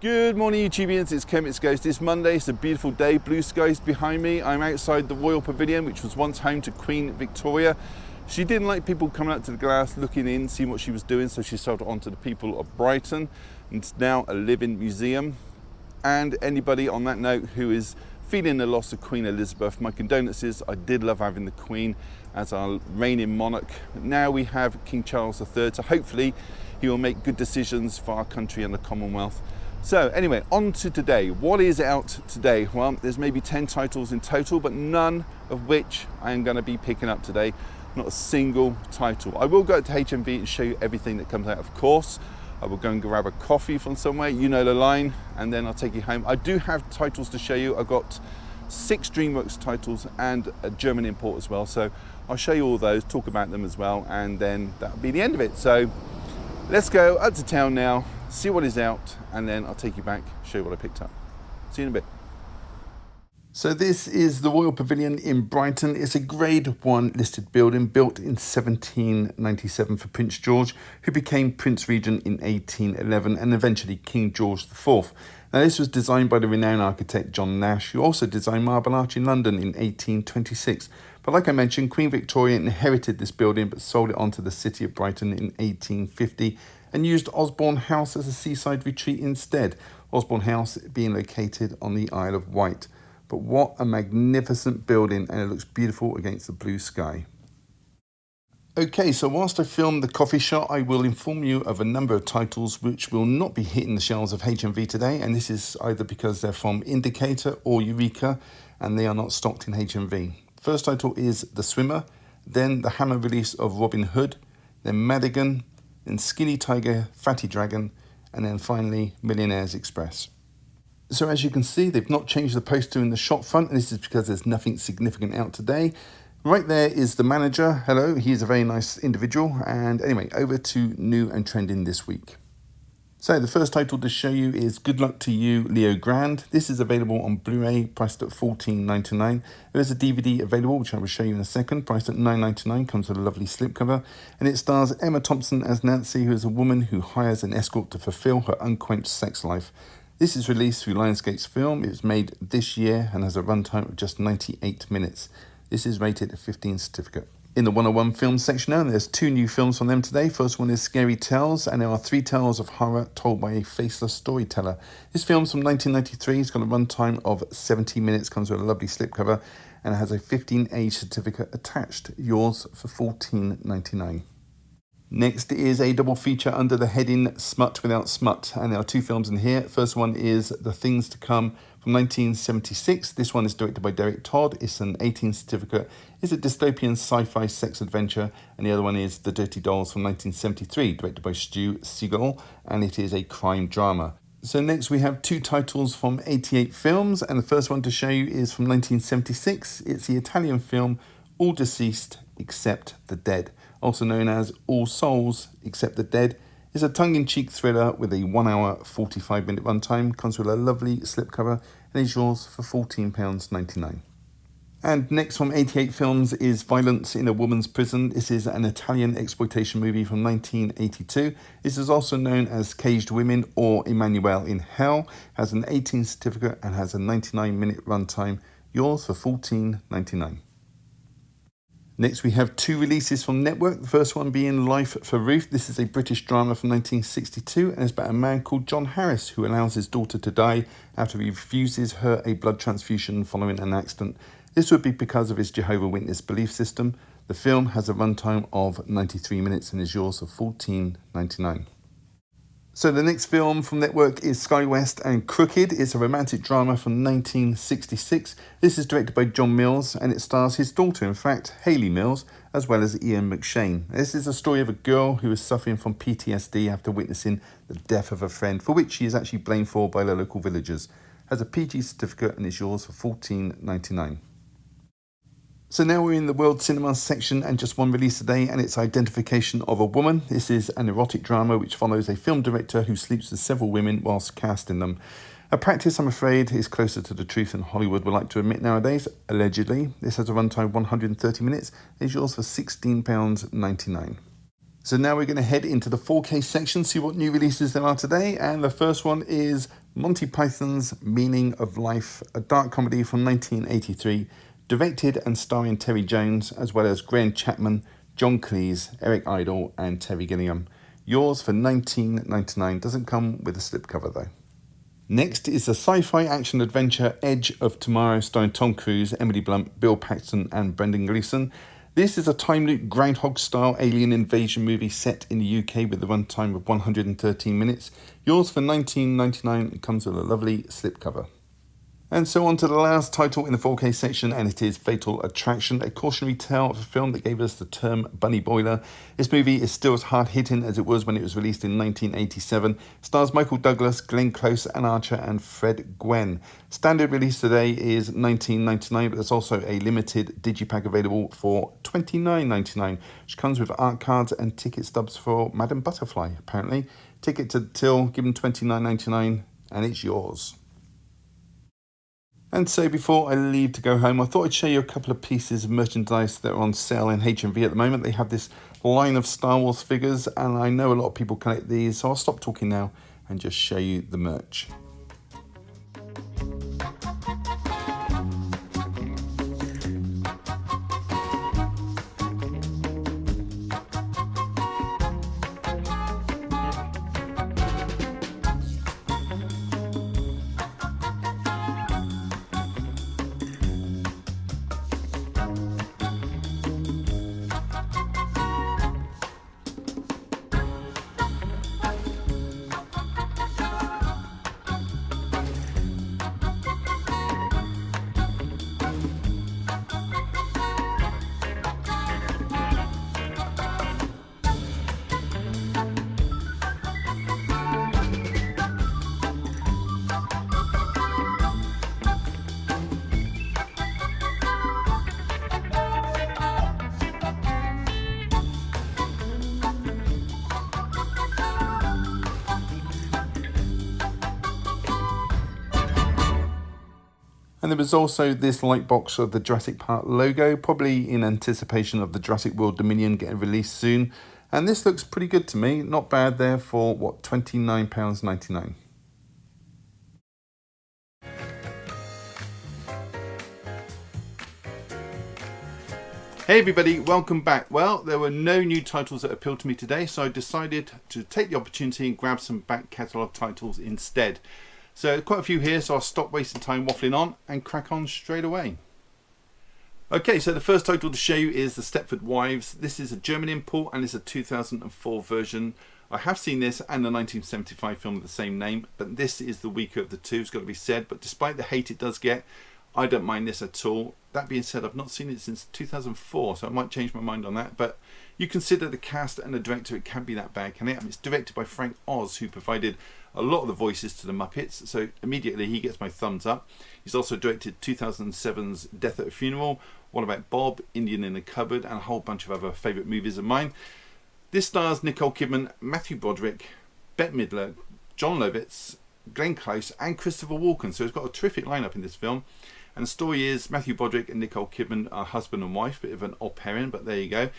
Good morning YouTubians, it's Kermit's Ghost. It's Monday, it's a beautiful day, blue skies behind me. I'm outside the Royal Pavilion, which was once home to Queen Victoria. She didn't like people coming up to the glass, looking in, seeing what she was doing, so she sold it on to the people of Brighton. And it's now a living museum. And anybody on that note who is feeling the loss of Queen Elizabeth, my condolences. I did love having the Queen as our reigning monarch. But now we have King Charles III, so hopefully he will make good decisions for our country and the Commonwealth. So anyway, on to today. What is out today? Well, there's maybe 10 titles in total, but none of which I am going to be picking up today. Not a single title. I will go to HMV and show you everything that comes out, of course. I will go and grab a coffee from somewhere, you know the line, and then I'll take you home. I do have titles to show you. I've got 6 DreamWorks titles and a German import as well. So I'll show you all those, talk about them as well, and then that'll be the end of it. So let's go up to town now, see what is out, and then I'll take you back, show you what I picked up. See you in a bit. So this is the Royal Pavilion in Brighton. It's a Grade 1 listed building built in 1797 for Prince George, who became Prince Regent in 1811 and eventually King George IV. Now this was designed by the renowned architect John Nash, who also designed Marble Arch in London in 1826. But like I mentioned, Queen Victoria inherited this building but sold it on to the city of Brighton in 1850 and used Osborne House as a seaside retreat instead, Osborne House being located on the Isle of Wight. But what a magnificent building, and it looks beautiful against the blue sky. Okay, so whilst I film the coffee shop, I will inform you of a number of titles which will not be hitting the shelves of HMV today, and this is either because they're from Indicator or Eureka, and they are not stocked in HMV. First title is The Swimmer, then the Hammer release of Robin Hood, then Madigan, then Skinny Tiger, Fatty Dragon, and then finally Millionaire's Express. So as you can see, they've not changed the poster in the shop front, and this is because there's nothing significant out today. Right there is the manager. Hello, he's a very nice individual. And anyway, over to new and trending this week. So the first title to show you is Good Luck to You, Leo Grand. This is available on Blu-ray, priced at $14.99. There is a DVD available, which I will show you in a second, priced at $9.99, comes with a lovely slipcover. And it stars Emma Thompson as Nancy, who is a woman who hires an escort to fulfill her unquenched sex life. This is released through Lionsgate's Film. It was made this year and has a runtime of just 98 minutes. This is rated a 15 certificate. In the 101 film section now, there's 2 new films from them today. First one is Scary Tales, and there are 3 tales of horror told by a faceless storyteller. This film's from 1993. It's got a runtime of 70 minutes, comes with a lovely slipcover, and it has a 15A certificate attached. Yours for $14.99. Next is a double feature under the heading Smut Without Smut, and there are 2 films in here. First one is The Things to Come from 1976. This one is directed by Derek Todd. It's an 18 certificate. It's a dystopian sci-fi sex adventure, and the other one is The Dirty Dolls from 1973, directed by Stu Siegel, and it is a crime drama. So next we have 2 titles from 88 Films, and the first one to show you is from 1976. It's the Italian film All Deceased Except the Dead, also known as All Souls Except the Dead. Is a tongue-in-cheek thriller with a 1 hour 45-minute runtime, comes with a lovely slipcover, and is yours for £14.99. And next from 88 Films is Violence in a Woman's Prison. This is an Italian exploitation movie from 1982. This is also known as Caged Women or Emmanuel in Hell, has an 18 certificate and has a 99-minute runtime, yours for £14.99. Next we have 2 releases from Network, the first one being Life for Ruth. This is a British drama from 1962 and it's about a man called John Harris who allows his daughter to die after he refuses her a blood transfusion following an accident. This would be because of his Jehovah's Witness belief system. The film has a runtime of 93 minutes and is yours for $14.99. So the next film from Network is Sky West and Crooked. It's a romantic drama from 1966. This is directed by John Mills and it stars his daughter, in fact, Hayley Mills, as well as Ian McShane. This is a story of a girl who is suffering from PTSD after witnessing the death of a friend, for which she is actually blamed for by the local villagers. Has a PG certificate and is yours for $14.99. So now we're in the World Cinema section and just one release today, and it's Identification of a Woman. This is an erotic drama which follows a film director who sleeps with several women whilst casting them. A practice, I'm afraid, is closer to the truth than Hollywood would like to admit nowadays, allegedly. This has a runtime of 130 minutes and is yours for £16.99. So now we're going to head into the 4K section, see what new releases there are today. And the first one is Monty Python's Meaning of Life, a dark comedy from 1983, directed and starring Terry Jones, as well as Graham Chapman, John Cleese, Eric Idle and Terry Gilliam. Yours for $19.99. Doesn't come with a slipcover though. Next is the sci-fi action adventure Edge of Tomorrow, starring Tom Cruise, Emily Blunt, Bill Paxton and Brendan Gleeson. This is a time loop Groundhog-style alien invasion movie set in the UK with a runtime of 113 minutes. Yours for $19.99. It comes with a lovely slipcover. And so on to the last title in the 4K section, and it is Fatal Attraction, a cautionary tale of a film that gave us the term bunny boiler. This movie is still as hard-hitting as it was when it was released in 1987. Stars Michael Douglas, Glenn Close, Anne Archer and Fred Gwynne. Standard release today is $19.99, but there's also a limited digipack available for $29.99, which comes with art cards and ticket stubs for Madame Butterfly, apparently. Ticket to Till, give them $29.99, and it's yours. And so before I leave to go home, I thought I'd show you a couple of pieces of merchandise that are on sale in HMV at the moment. They have this line of Star Wars figures, and I know a lot of people collect these, so I'll stop talking now and just show you the merch. And there was also this light box of the Jurassic Park logo, probably in anticipation of the Jurassic World Dominion getting released soon. And this looks pretty good to me. Not bad there for, what, £29.99. Hey everybody, welcome back. Well, there were no new titles that appealed to me today, so I decided to take the opportunity and grab some back catalogue titles instead. So quite a few here, so I'll stop wasting time waffling on and crack on straight away. Okay, so the first title to show you is The Stepford Wives. This is a German import and it's a 2004 version. I have seen this and the 1975 film of the same name, but this is the weaker of the two, it's got to be said. But despite the hate it does get, I don't mind this at all. That being said, I've not seen it since 2004, so I might change my mind on that. But you consider the cast and the director, it can't be that bad, can it? I mean, it's directed by Frank Oz, who provided a lot of the voices to the Muppets, so immediately he gets my thumbs up. He's also directed 2007's Death at a Funeral, What About Bob, Indian in the Cupboard, and a whole bunch of other favourite movies of mine. This stars Nicole Kidman, Matthew Broderick, Bette Midler, John Lovitz, Glenn Close and Christopher Walken, so it's got a terrific lineup in this film. And the story is Matthew Broderick and Nicole Kidman are husband and wife, bit of an odd pairing, but there you go.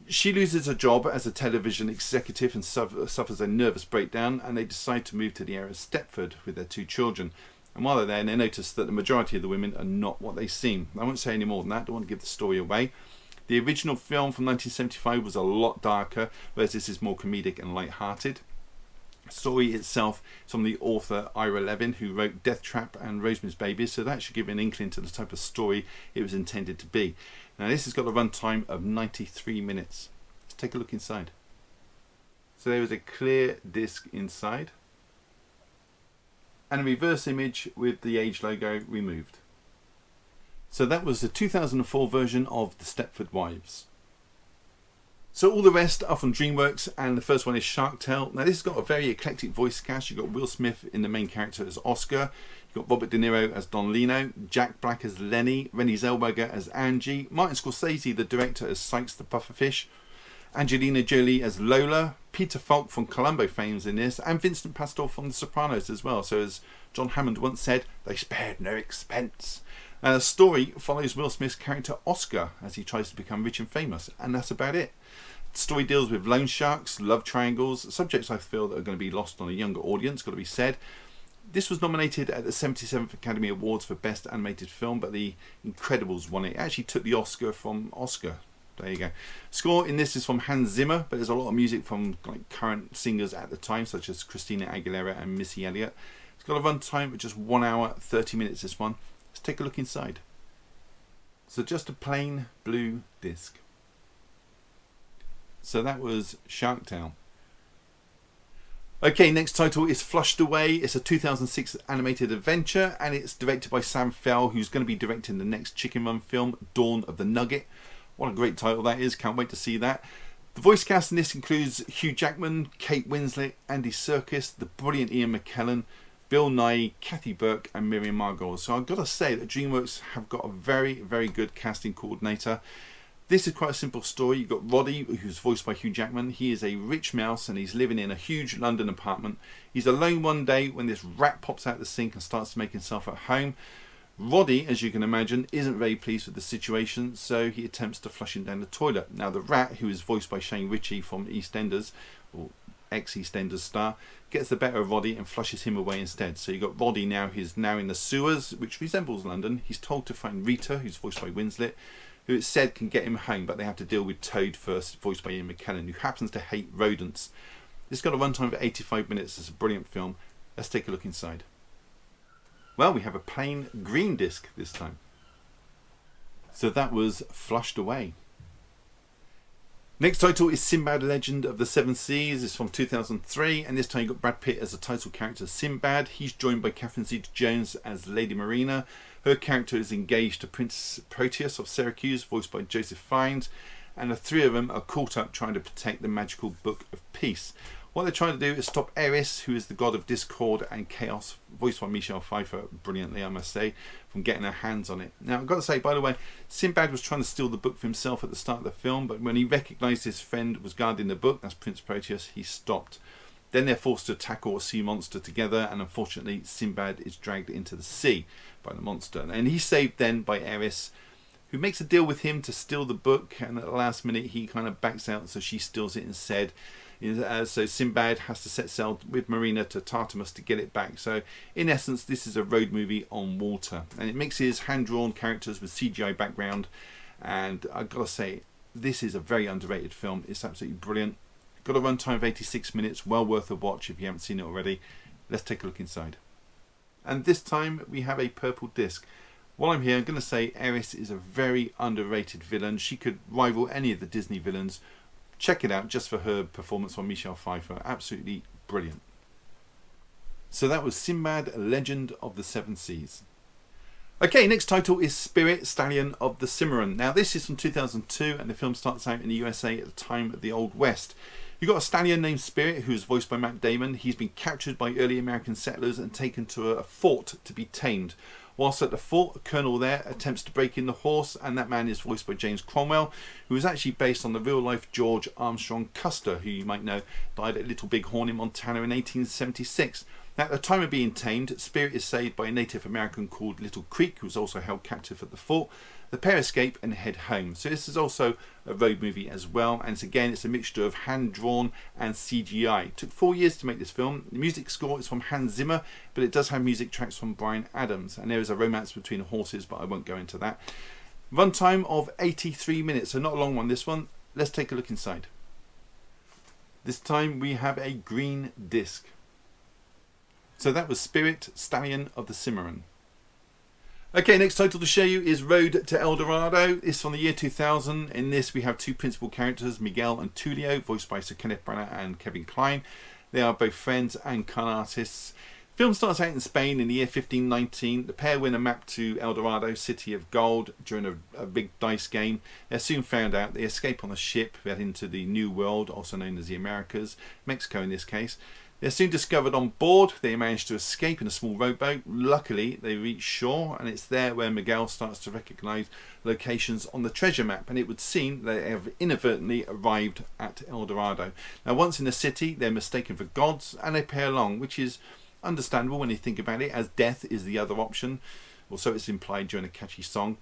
She loses her job as a television executive and suffers a nervous breakdown, and they decide to move to the area of Stepford with their two children. And while they're there, they notice that the majority of the women are not what they seem. I won't say any more than that, I don't want to give the story away. The original film from 1975 was a lot darker, whereas this is more comedic and light-hearted. The story itself is from the author Ira Levin, who wrote Death Trap and Rosemary's Baby, so that should give you an inkling to the type of story it was intended to be. Now this has got a runtime of 93 minutes. Let's take a look inside. So there is a clear disc inside and a reverse image with the age logo removed. So that was the 2004 version of The Stepford Wives. So all the rest are from DreamWorks, and the first one is Shark Tale. Now this has got a very eclectic voice cast. You've got Will Smith in the main character as Oscar, you've got Robert De Niro as Don Lino, Jack Black as Lenny, Renée Zellweger as Angie, Martin Scorsese the director as Sykes the Pufferfish, Angelina Jolie as Lola, Peter Falk from Columbo fame's in this, and Vincent Pastore from The Sopranos as well. So as John Hammond once said, they spared no expense. The story follows Will Smith's character Oscar as he tries to become rich and famous, and that's about it. The story deals with loan sharks, love triangles, subjects I feel that are going to be lost on a younger audience, got to be said. This was nominated at the 77th Academy Awards for Best Animated Film, but The Incredibles won it. It actually took the Oscar from Oscar. There you go. Score in this is from Hans Zimmer, but there's a lot of music from like current singers at the time, such as Christina Aguilera and Missy Elliott. It's got a runtime of just 1 hour, 30 minutes, this one. Let's take a look inside. So just a plain blue disc. So that was Shark Tale. Okay, next title is Flushed Away. It's a 2006 animated adventure, and it's directed by Sam Fell, who's going to be directing the next Chicken Run film, Dawn of the Nugget. What a great title that is, can't wait to see that. The voice cast in this includes Hugh Jackman, Kate Winslet, Andy Serkis, the brilliant Ian McKellen, Bill Nighy, Kathy Burke and Miriam Margolyes. So I've got to say that DreamWorks have got a very, very good casting coordinator. This is quite a simple story. You've got Roddy, who's voiced by Hugh Jackman. He is a rich mouse and he's living in a huge London apartment. He's alone one day when this rat pops out the sink and starts to make himself at home. Roddy, as you can imagine, isn't very pleased with the situation, so he attempts to flush him down the toilet. Now the rat, who is voiced by Shane Ritchie from EastEnders, or ex-EastEnders star, gets the better of Roddy and flushes him away instead. So you've got Roddy now, who's now in the sewers, which resembles London. He's told to find Rita, who's voiced by Winslet, who it's said can get him home, but they have to deal with Toad first, voiced by Ian McKellen, who happens to hate rodents. It's got a runtime of 85 minutes. It's a brilliant film. Let's take a look inside. Well, we have a plain green disc this time. So that was Flushed Away. Next title is Sinbad Legend of the Seven Seas. It's from 2003, and this time you got Brad Pitt as the title character Sinbad. He's joined by Catherine Zeta-Jones as Lady Marina. Her character is engaged to Prince Proteus of Syracuse, voiced by Joseph Fiennes, and the three of them are caught up trying to protect the magical Book of Peace. What they're trying to do is stop Eris, who is the god of discord and chaos, voiced by Michelle Pfeiffer brilliantly, I must say, from getting her hands on it. Now, I've got to say, by the way, Sinbad was trying to steal the book for himself at the start of the film, but when he recognised his friend was guarding the book, that's Prince Proteus, he stopped. Then they're forced to tackle a sea monster together, and unfortunately, Sinbad is dragged into the sea by the monster. And he's saved then by Eris, who makes a deal with him to steal the book, and at the last minute he kind of backs out, so she steals it instead. So Sinbad has to set sail with Marina to Tartamus to get it back. So in essence, this is a road movie on water, and it mixes hand-drawn characters with CGI background, and I've got to say, this is a very underrated film. It's absolutely brilliant. Got a runtime of 86 minutes, well worth a watch if you haven't seen it already. Let's take a look inside. And this time we have a purple disc. While I'm here, I'm going to say Eris is a very underrated villain. She could rival any of the Disney villains. Check it out just for her performance on Michelle Pfeiffer. Absolutely brilliant. So that was Sinbad, Legend of the Seven Seas. Okay, next title is Spirit, Stallion of the Cimarron. Now this is from 2002, and the film starts out in the USA at the time of the Old West. You've got a stallion named Spirit, who is voiced by Matt Damon. He's been captured by early American settlers and taken to a fort to be tamed. Whilst at the fort, a colonel there attempts to break in the horse, and that man is voiced by James Cromwell, who is actually based on the real-life George Armstrong Custer, who you might know died at Little Big Horn in Montana in 1876. Now, at the time of being tamed, Spirit is saved by a Native American called Little Creek, who was also held captive at the fort. The pair escape and head home. So this is also a road movie as well, and it's a mixture of hand-drawn and CGI. It took 4 years to make this film. The music score is from Hans Zimmer, but it does have music tracks from Bryan Adams, and there is a romance between horses, but I won't go into that. Runtime of 83 minutes, so not a long one this one. Let's take a look inside. This time we have a green disc. So that was Spirit, Stallion of the Cimarron. Okay, next title to show you is Road to El Dorado. It's from the year 2000. In this we have two principal characters, Miguel and Tulio, voiced by Sir Kenneth Branagh and Kevin Kline. They are both friends and con artists. The film starts out in Spain in the year 1519. The pair win a map to El Dorado, City of Gold, during a big dice game. They're soon found out. They escape on a ship, head into the New World, also known as the Americas, Mexico in this case. They're soon discovered on board. They manage to escape in a small rowboat. Luckily, they reach shore, and it's there where Miguel starts to recognise locations on the treasure map, and it would seem they have inadvertently arrived at El Dorado. Now, once in the city, they're mistaken for gods, and they pay along, which is understandable when you think about it, as death is the other option, or so it's implied during a catchy song.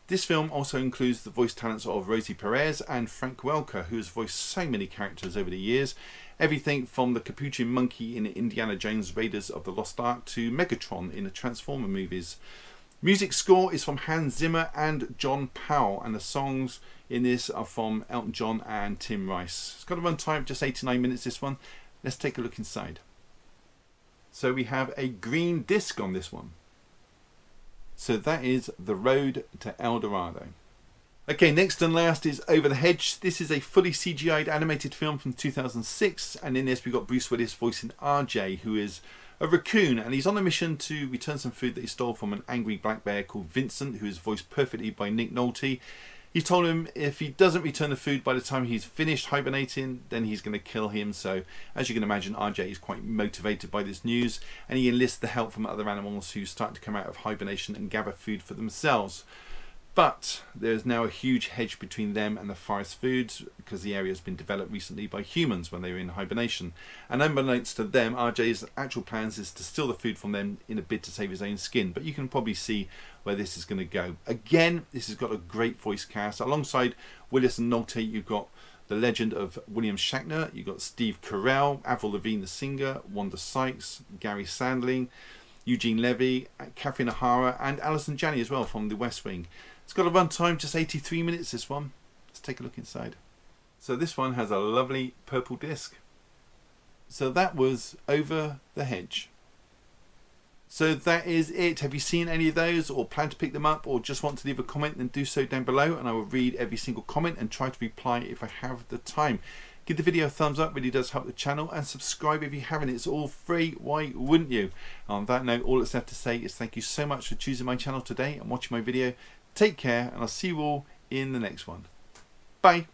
This film also includes the voice talents of Rosie Perez and Frank Welker, who has voiced so many characters over the years. Everything from the Capuchin Monkey in Indiana Jones Raiders of the Lost Ark to Megatron in the Transformer movies. Music score is from Hans Zimmer and John Powell, and the songs in this are from Elton John and Tim Rice. It's got a runtime of just 89 minutes, this one. Let's take a look inside. So we have a green disc on this one. So that is The Road to El Dorado. Okay, next and last is Over the Hedge. This is a fully CGI'd animated film from 2006, and in this we've got Bruce Willis voicing RJ, who is a raccoon, and he's on a mission to return some food that he stole from an angry black bear called Vincent, who is voiced perfectly by Nick Nolte. He told him if he doesn't return the food by the time he's finished hibernating, then he's going to kill him. So as you can imagine, RJ is quite motivated by this news, and he enlists the help from other animals who start to come out of hibernation and gather food for themselves. But there's now a huge hedge between them and the forest foods, because the area has been developed recently by humans when they were in hibernation. And unbeknownst to them, RJ's actual plans is to steal the food from them in a bid to save his own skin. But you can probably see where this is going to go. Again, this has got a great voice cast. Alongside Willis and Nolte, you've got the legend of William Shatner, you've got Steve Carell, Avril Lavigne the singer, Wanda Sykes, Gary Sandling, Eugene Levy, Catherine O'Hara, and Alison Janney as well from The West Wing. It's got a runtime just 83 minutes, this one. Let's take a look inside. So this one has a lovely purple disc. So that was Over the Hedge. So that is it. Have you seen any of those, or plan to pick them up, or just want to leave a comment? Then do so down below, and I will read every single comment and try to reply if I have the time. Give the video a thumbs up, really does help the channel, and subscribe if you haven't. It's all free, why wouldn't you? On that note, all that's left to say is thank you so much for choosing my channel today and watching my video. Take care, and I'll see you all in the next one. Bye.